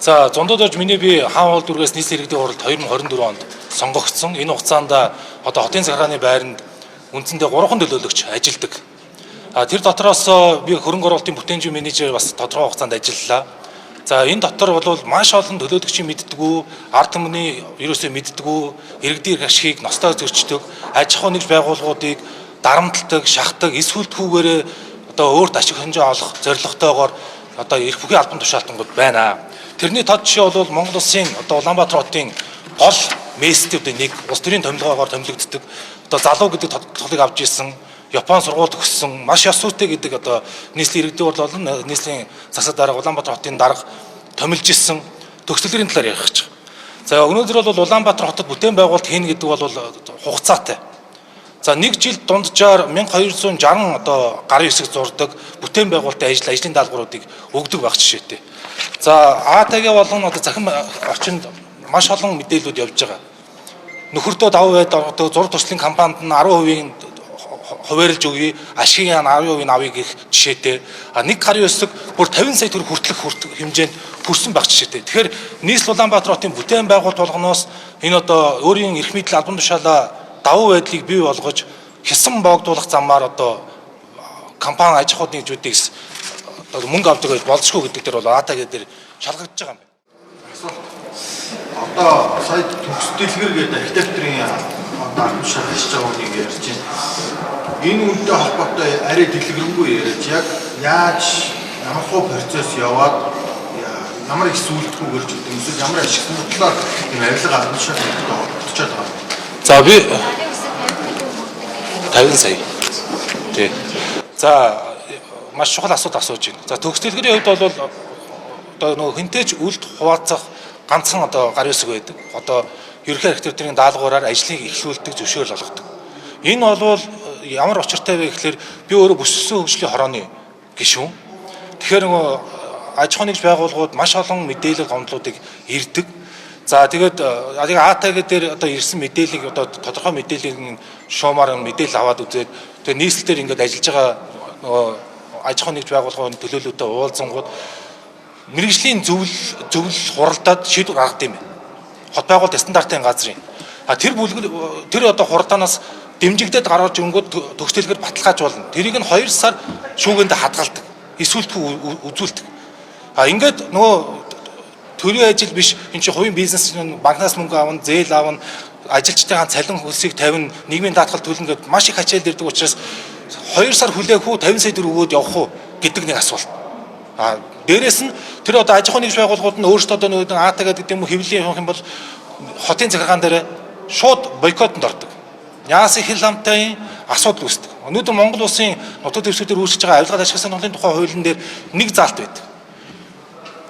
За зондоодож миний би хаан уул дүргээс нийслэлийн иргэдийн хуралд 2024 онд сонгогдсон. Энэ хугацаанд одоо хотын захиргааны байранд үндсэндээ 3 төлөөлөгч ажилладаг. Тэр дотроос би хөрөнгө оруулалтын бүтээнжийн менежер бас тодорхой хугацаанд ажиллалаа. За энэ дотор бол маш олон төлөөлөгчийн мэддэггүй, ард түмний ерөөсөө мэддэггүй, иргэдийн эрх ашигыг ностой зөрчдөг, аж ахуйн нэгж байгууллагуудыг дарамтлагдаг, шахдаг, эсвэлтгүйгээр одоо өөрт ашиг хонжоо олох зорилготойгоор одоо эрх бүхий албан тушаалтангууд байна. Тэрний тод жишээ бол Монгол Улсын одоо Улаанбаатар хотын гол мессүүдийн нэг улс төрийн томилгоогоор томилогддог. Одоо залуу гэдэг тодтолыг авч ирсэн, Япон сургуульд өгсөн, маш ёс зүйтэй гэдэг одоо нийслэлийн иргэдийн хурал болон нийслэлийн засаг дарга Улаанбаатар хотын дарга томилж ирсэн төгсгөлийн талаар ярих гэж. За өнөөдөр бол Улаанбаатар хотод бүтээн байгуулалт хийнэ гэдэг бол хугацаатай. За нэг жилд дунджаар 1260 одоо гарын хэсэг зурдаг бүтээн байгуулалтын ажлын даалгавруудыг өгдөг байх жишээтэй. За АТГ болон одоо захин орчинд маш олон мэдээлэлүүд явж байгаа. Нөхөртөө давуу байдал одоо зураг туршлын компанид нь 10% хуваарилж өгье, ашигын 10% авъя гэх жишээтэй. Нэг гарын хэсэг бүр 50 сая төгрөг хүртэлх хэмжээнд хүрсэн байх жишээтэй. Тэгэхээр нийслэл Улаанбаатар хотын бүтээн байгуулалт болгоноос энэ одоо өөрийн эрх мэдэл албан тушаалаа давуу байдлыг бий болгож хэсэг богдуулах замаар одоо компани аж ахуйн нэгжүүдийг одоо мөнгө авдаг гэж болзошгүй гэдэг дээр бол АТГ дээр шалгагдж байгаа юм байна. Одоо сая төгс дэлгэр гэдэг архитекторын албан тушаал хийж байгааг ярьж байна. Энэ үнэтэй холбоотой арай дэлгэрэнгүй яриач яг яаж ямар хуу процесс яваад ямар их сүлдгүүгээр ч гэдэг юм эсвэл ямар ашиг бодлоор энэ авилга албан тушаалд тогтчод байгаа. За би 50 сая. Тий. За маш чухал асуудал асууж байна. За төгс дэлгэрийн хувьд бол одоо нөгөө хинтээч үлд хуваалцах ганцхан одоо гар хэсэг байдаг. Одоо ерөнхий архитектурын даалгавраар ажлыг эхлүүлдэг, зөвшөөрөл олгодог. Энэ бол ямар учиртай вэ гэхээр би өөрөө бүсэлсэн хөгжлийн хорооны гишүүн. Тэгэхээр нөгөө аж ахуйн нэгж байгууллагууд маш олон мэдээлэл гомдлуудыг ирдэг. За тэгээд АТГ дээр одоо ирсэн мэдээллийг одоо тодорхой мэдээллийг шуумаар мэдээлэл аваад үзээд тэгээд нийслэлээр ингээд ажиллаж байгаа нөгөө аж ахуйн нэгж байгууллагын төлөөлөлтөд уулзсангууд мэргэжлийн зөвлөл хуралдаад шийдвэр гаргад юм байна. Хот байгуулалт стандартын газрын. Тэр одоо хуралдаанаас дэмжигдээд гаргаж өнгөд төгс дэлгэр баталгаажуулна. Тэрийг нь 2 сар шүүгэндээ хадгалдаг. Эсвэлтгүй үзүүлдэг. Ингээд нөгөө төрийн ажил биш энэ чинь хувийн бизнес банкнаас мөнгө авна, зээл авна, ажилчдын цалин хөлсийг тавина, нийгмийн даатгал төлнө гэдээ маш их хичээл ирдэг учраас 2 сар хүлээх үү 50 сая төгрөг өгөөд явах уу гэдэг нэг асуулт. Дээрээс нь тэр одоо аж ахуйн нэгж байгууллагууд нь өөрсдөө одоо нөгөө АТГ гэдэг юм уу хэвлэлийн явах юм бол хотын захиргаан дээр шууд бойкотод ордог. Яасын хил хамтын асуудал үүсдэг. Өнөөдөр Монгол улсын нутаг дэвсгүүдээр үүсэж байгаа авилгад ашигласан нуулын тухай хуулийн дээр нэг заалт байдаг.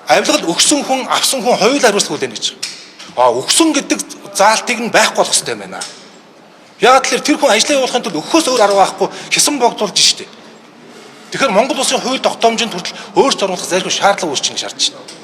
Авилгад өгсөн хүн, авсан хүн хоёулаа хариуцлага хүлээнэ гэж. Өгсөн гэдэг заалтыг нь байхгүй болох хэрэгтэй байна. Яг тэр хүн ажлаа явуулахын тулд өгөхөөс өөр арга байхгүй хэсэг богдуулж штэ. Тэгэхээр Монгол улсын хууль тогтоомжинд хүртэл өөрчлөлт оруулах зайлшгүй шаардлага үүсчихэж шаардж байна.